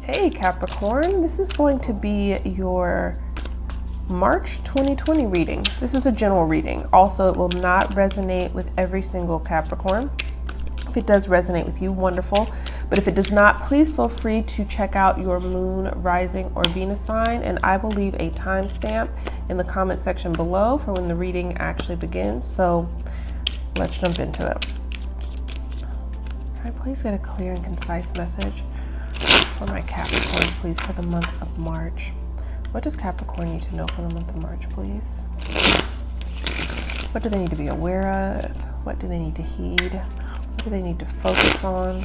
Hey Capricorn, this is going to be your March 2020 reading. This is a general reading. Also, it will not resonate with every single Capricorn. If it does resonate with you, wonderful. But if it does not, please feel free to check out your moon, rising, or Venus sign, and I will leave a timestamp in the comment section below for when the reading actually begins. So let's jump into it. Can I please get a clear and concise message for my Capricorns, please, for the month of March? What does Capricorn need to know for the month of March, please? What do they need to be aware of? What do they need to heed? What do they need to focus on?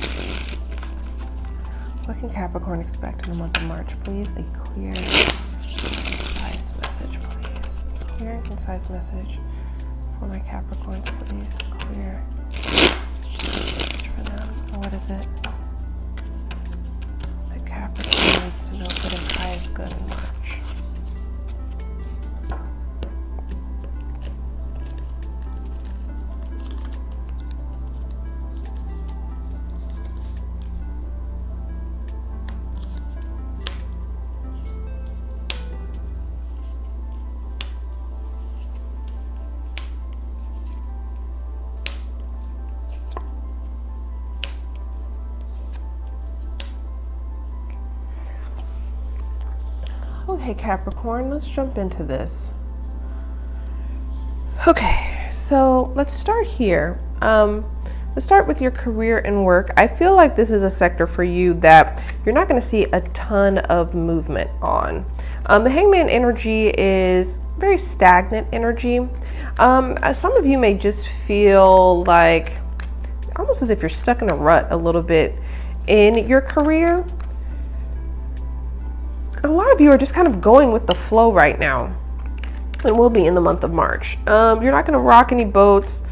What can Capricorn expect in the month of March, please? A clear, concise message, please. Clear and concise message for my Capricorns, please. Clear message for them. What is it that Capricorn needs to know for their highest good in March? Okay, Capricorn, let's jump into this. Okay, so let's start here. Let's start with your career and work. I feel like this is a sector for you that you're not going to see a ton of movement on. The Hangman energy is very stagnant energy. Some of you may just feel like almost as if you're stuck in a rut a little bit in your career. A lot of you are just kind of going with the flow right now, and will be in the month of March. You're not going to rock any boats.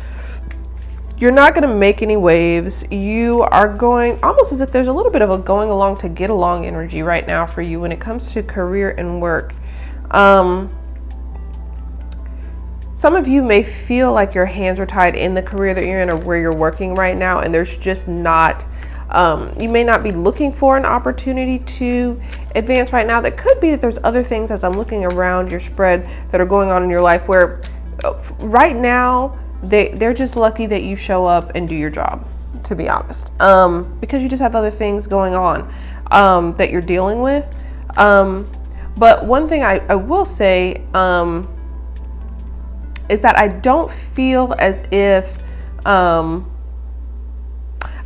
You're not going to make any waves. You are going almost as if there's a little bit of a going along to get along energy right now for you when it comes to career and work. Some of you may feel like your hands are tied in the career that you're in or where you're working right now, and there's just not you may not be looking for an opportunity to advance right now. That could be that there's other things, as I'm looking around your spread, that are going on in your life where right now they're just lucky that you show up and do your job, to be honest, because you just have other things going on that you're dealing with. But one thing I will say is that I don't feel as if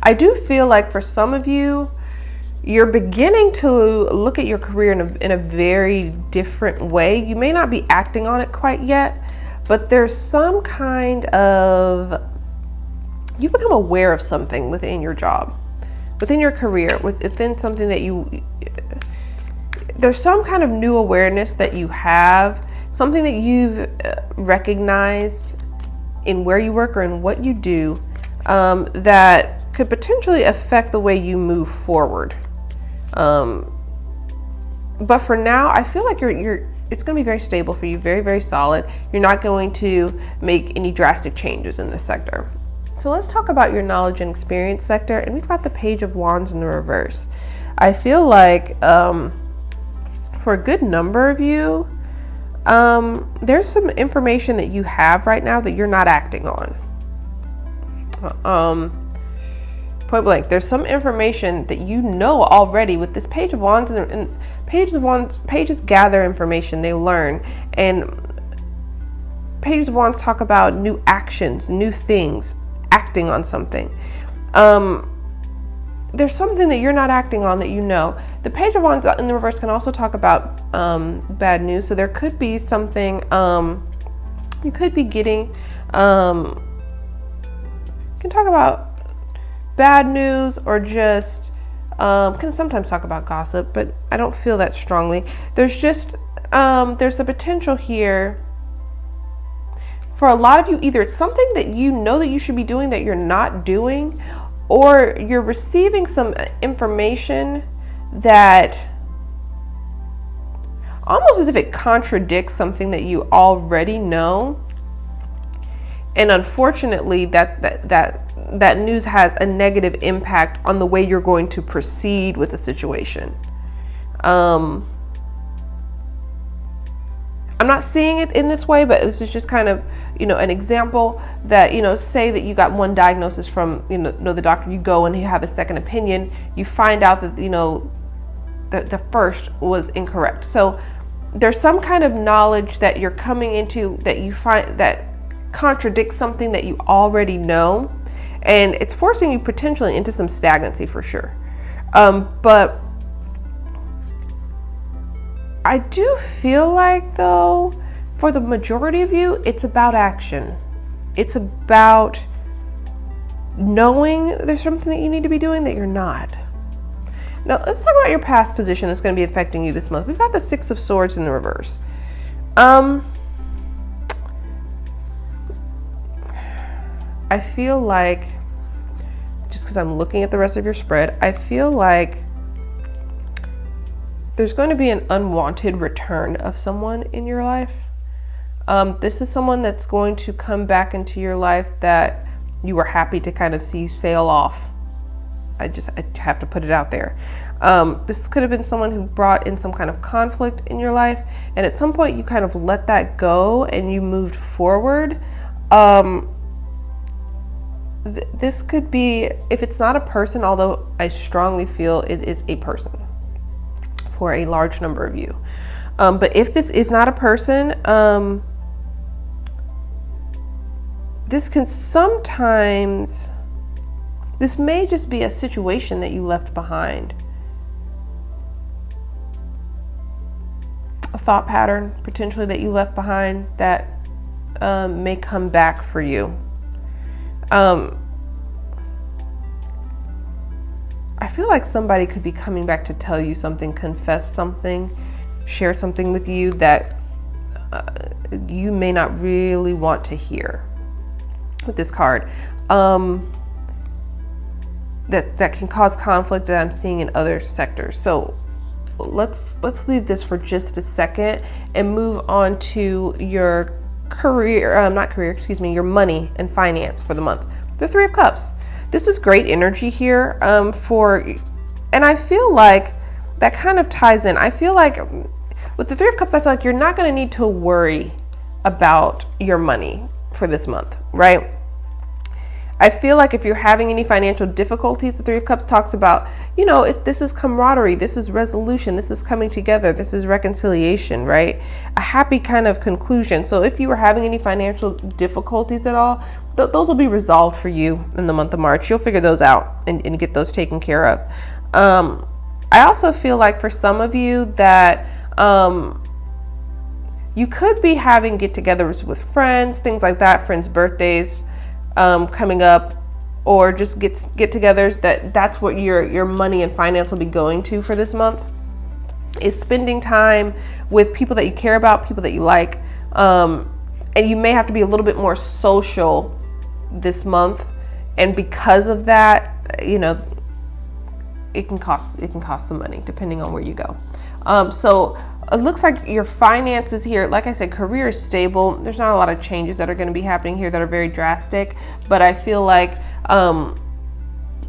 I do feel like for some of you, you're beginning to look at your career in a very different way. You may not be acting on it quite yet, but there's some kind of, you become aware of something within your job, within your career, within something that there's some kind of new awareness that you have, something that you've recognized in where you work or in what you do, that could potentially affect the way you move forward. But for now, I feel like it's going to be very stable for you, very, very solid. You're not going to make any drastic changes in this sector. So let's talk about your knowledge and experience sector. And we've got the Page of Wands in the reverse. I feel like for a good number of you, there's some information that you have right now that you're not acting on. Point blank, there's some information that you know already with this Page of Wands, and pages gather information, they learn, and Pages of Wands talk about new actions, new things, acting on something. There's something that you're not acting on that you know. The Page of Wands in the reverse can also talk about bad news, so there could be something you could be getting, can talk about bad news, or just can sometimes talk about gossip, but I don't feel that strongly. There's just there's the potential here for a lot of you, either it's something that you know that you should be doing that you're not doing, or you're receiving some information that almost as if it contradicts something that you already know. And unfortunately, that news has a negative impact on the way you're going to proceed with the situation. I'm not seeing it in this way, but this is just kind of, an example that, say that you got one diagnosis from, the doctor, you go and you have a second opinion, you find out that, the first was incorrect. So there's some kind of knowledge that you're coming into that you find that contradicts something that you already know. And it's forcing you potentially into some stagnancy for sure. But I do feel like, though, for the majority of you, it's about action. It's about knowing there's something that you need to be doing that you're not. Now, let's talk about your past position that's going to be affecting you this month. We've got the Six of Swords in the reverse. I feel like, just because I'm looking at the rest of your spread, I feel like there's going to be an unwanted return of someone in your life. This is someone that's going to come back into your life that you were happy to kind of see sail off. I have to put it out there. This could have been someone who brought in some kind of conflict in your life, and at some point you kind of let that go and you moved forward. This could be, if it's not a person, although I strongly feel it is a person for a large number of you. But if this is not a person, this may just be a situation that you left behind. A thought pattern, potentially, that you left behind that may come back for you. I feel like somebody could be coming back to tell you something, confess something, share something with you that you may not really want to hear with this card. That can cause conflict that I'm seeing in other sectors. So let's leave this for just a second and move on to your your money and finance for the month. The Three of Cups. This is great energy here and I feel like that kind of ties in. I feel like with the Three of Cups, I feel like you're not going to need to worry about your money for this month, right? I feel like if you're having any financial difficulties, the Three of Cups talks about, this is camaraderie, this is resolution, this is coming together, this is reconciliation, right? A happy kind of conclusion. So if you were having any financial difficulties at all, those will be resolved for you in the month of March. You'll figure those out and get those taken care of. I also feel like for some of you that you could be having get-togethers with friends, things like that, friends' birthdays coming up, or just get-togethers that's what your money and finance will be going to for this month, is spending time with people that you care about, people that you like, and you may have to be a little bit more social this month, and because of that, it can cost some money depending on where you go. So it looks like your finances here, like I said, career is stable. There's not a lot of changes that are going to be happening here that are very drastic, but I feel like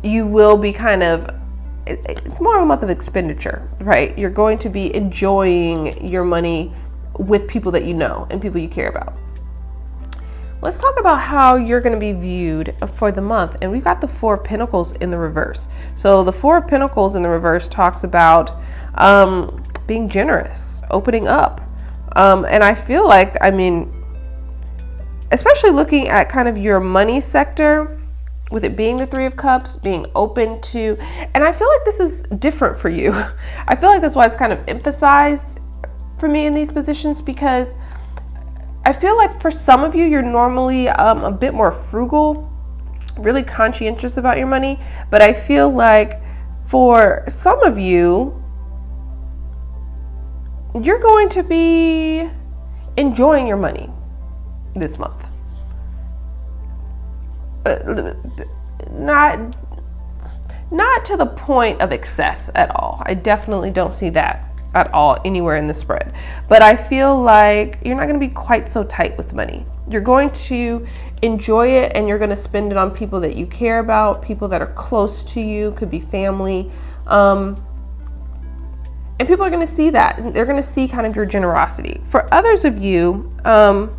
you will be it's more of a month of expenditure, right? You're going to be enjoying your money with people that you know and people you care about. Let's talk about how you're going to be viewed for the month. And we've got the Four of Pentacles in the reverse. So the Four of Pentacles in the reverse talks about being generous, opening up. And I feel like, especially looking at kind of your money sector, with it being the Three of Cups, being open to, and I feel like this is different for you. I feel like that's why it's kind of emphasized for me in these positions, because I feel like for some of you, you're normally a bit more frugal, really conscientious about your money. But I feel like for some of you, you're going to be enjoying your money this month. Not to the point of excess at all. I definitely don't see that at all anywhere in the spread. But I feel like you're not going to be quite so tight with money. You're going to enjoy it, and you're going to spend it on people that you care about, people that are close to you, could be family. And people are going to see that. They're going to see kind of your generosity. For others of you, and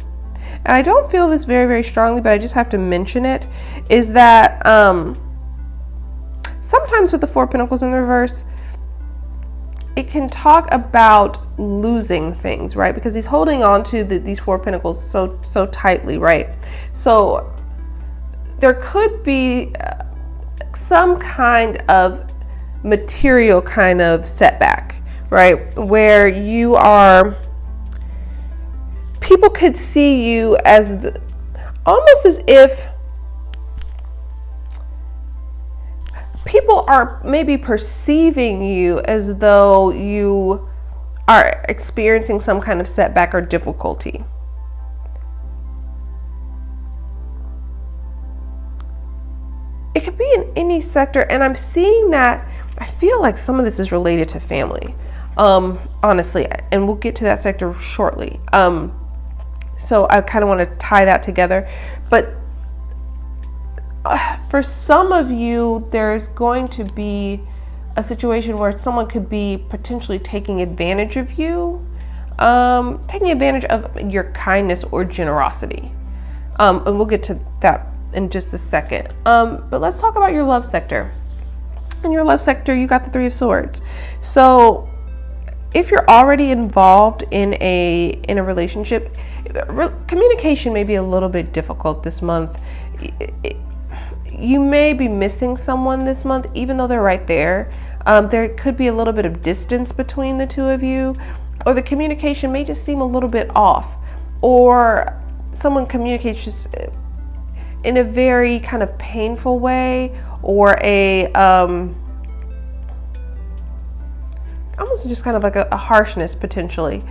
I don't feel this very, very strongly, but I just have to mention it, is that sometimes with the Four of Pentacles in the reverse, it can talk about losing things, right? Because he's holding on to these Four of Pentacles so tightly, right? So there could be some kind of material kind of setback, right? Where people could see you as almost as if people are maybe perceiving you as though you are experiencing some kind of setback or difficulty. It could be in any sector, and I'm seeing that. I feel like some of this is related to family, honestly, and we'll get to that sector shortly. So I kind of want to tie that together, but for some of you, there's going to be a situation where someone could be potentially taking advantage of you, taking advantage of your kindness or generosity. And we'll get to that in just a second. But let's talk about your love sector. In your love sector, you got the Three of Swords. So if you're already involved in a relationship, communication may be a little bit difficult this month. You may be missing someone this month, even though they're right there. There could be a little bit of distance between the two of you, or the communication may just seem a little bit off, or someone communicates just in a very kind of painful way, or a almost just kind of like a harshness potentially.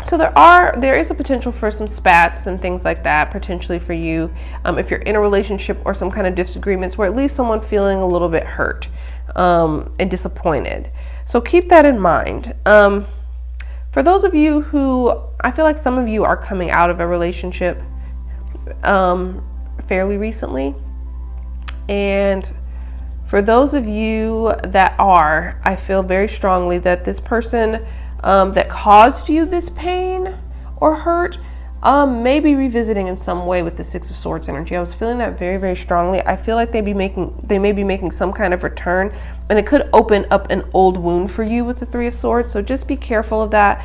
So there is a potential for some spats and things like that potentially for you, if you're in a relationship or some kind of disagreements where at least someone feeling a little bit hurt and disappointed. So keep that in mind. For those of you who, I feel like some of you are coming out of a relationship fairly recently, and for those of you that are, I feel very strongly that this person that caused you this pain or hurt may be revisiting in some way with the Six of Swords energy. I was feeling that very, very strongly. I feel like they may be making some kind of return, and it could open up an old wound for you with the Three of Swords. So just be careful of that.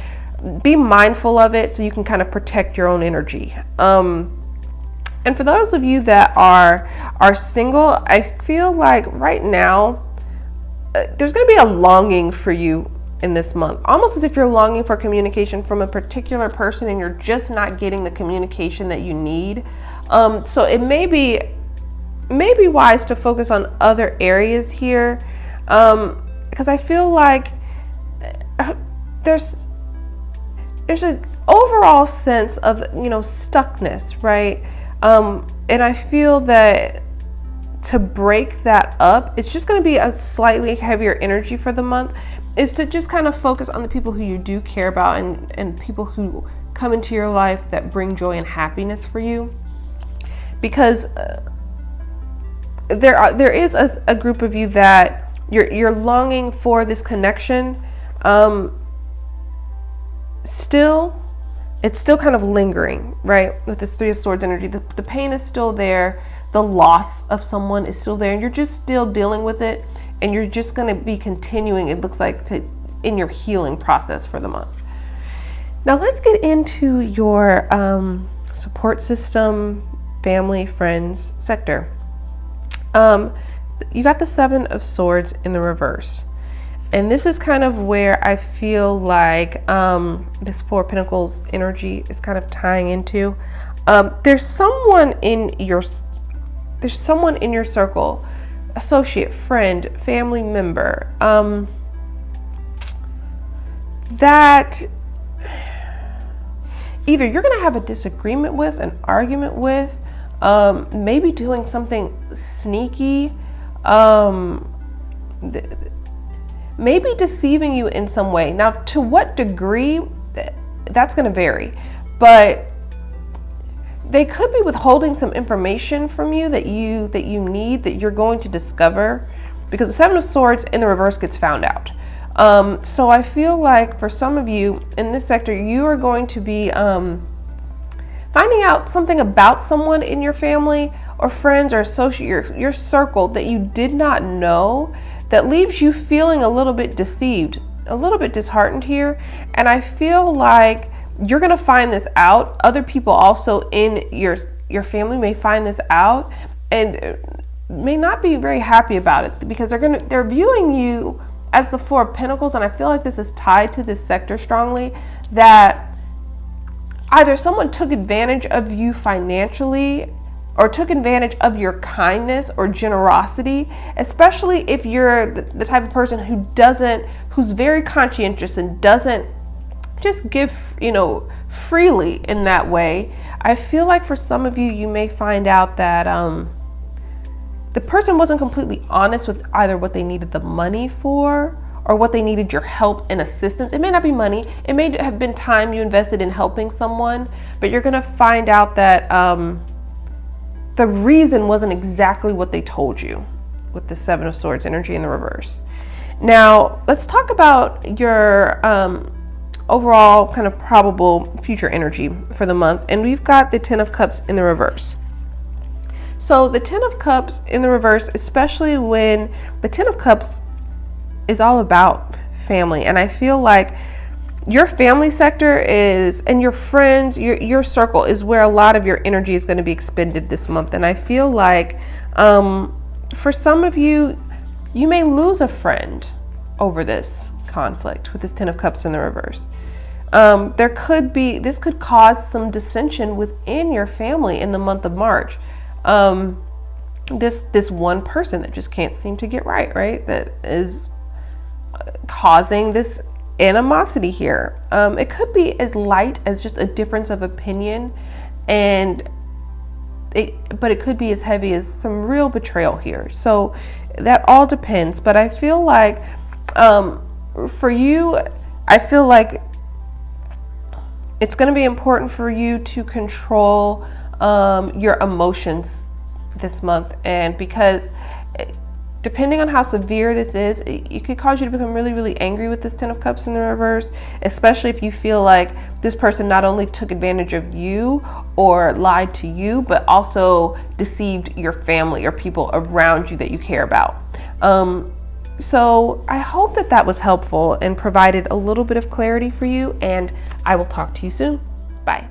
Be mindful of it so you can kind of protect your own energy. And for those of you that are single, I feel like right now there's going to be a longing for you in this month, almost as if you're longing for communication from a particular person and you're just not getting the communication that you need. So it may be wise to focus on other areas here, because I feel like there's an overall sense of, stuckness, right? And I feel that to break that up, it's just going to be a slightly heavier energy for the month, is to just kind of focus on the people who you do care about and people who come into your life that bring joy and happiness for you. Because there is a group of you that you're longing for this connection. It's still kind of lingering, right? With this Three of Swords energy, the pain is still there. The loss of someone is still there, and you're just still dealing with it, and you're just going to be continuing, it looks like, in your healing process for the month. Now let's get into your support system, family, friends sector. You got the Seven of Swords in the reverse. And this is kind of where I feel like this Four of Pentacles energy is kind of tying into. There's someone in your circle, associate, friend, family member, that either you're going to have a disagreement with, an argument with, maybe doing something sneaky, maybe deceiving you in some way. Now, to what degree, that's going to vary, but they could be withholding some information from you that you need, that you're going to discover, because the Seven of Swords in the reverse gets found out. So I feel like for some of you in this sector, you are going to be finding out something about someone in your family or friends or associate, your circle that you did not know, that leaves you feeling a little bit deceived, a little bit disheartened here. And I feel like you're going to find this out. Other people also in your family may find this out and may not be very happy about it, because they're viewing you as the Four of Pentacles. And I feel like this is tied to this sector strongly, that either someone took advantage of you financially or took advantage of your kindness or generosity, especially if you're the type of person who's very conscientious and doesn't just give, freely in that way. I feel like for some of you, you may find out that the person wasn't completely honest with either what they needed the money for or what they needed your help and assistance. It may not be money. It may have been time you invested in helping someone, but you're gonna find out that the reason wasn't exactly what they told you with the Seven of Swords energy in the reverse. Now, let's talk about your overall kind of probable future energy for the month. And we've got the Ten of Cups in the reverse. So the Ten of Cups in the reverse, especially when the Ten of Cups is all about family. And I feel like your family sector and your friends, your circle is where a lot of your energy is going to be expended this month. And I feel like for some of you, you may lose a friend over this conflict with this Ten of Cups in the reverse. This could cause some dissension within your family in the month of March. This one person that just can't seem to get right? That is causing this animosity here. It could be as light as just a difference of opinion, but it could be as heavy as some real betrayal here. So that all depends. But I feel like for you, I feel like it's going to be important for you to control your emotions this month. And because depending on how severe this is, it could cause you to become really, really angry with this Ten of Cups in the reverse, especially if you feel like this person not only took advantage of you or lied to you, but also deceived your family or people around you that you care about. So I hope that was helpful and provided a little bit of clarity for you, and I will talk to you soon. Bye.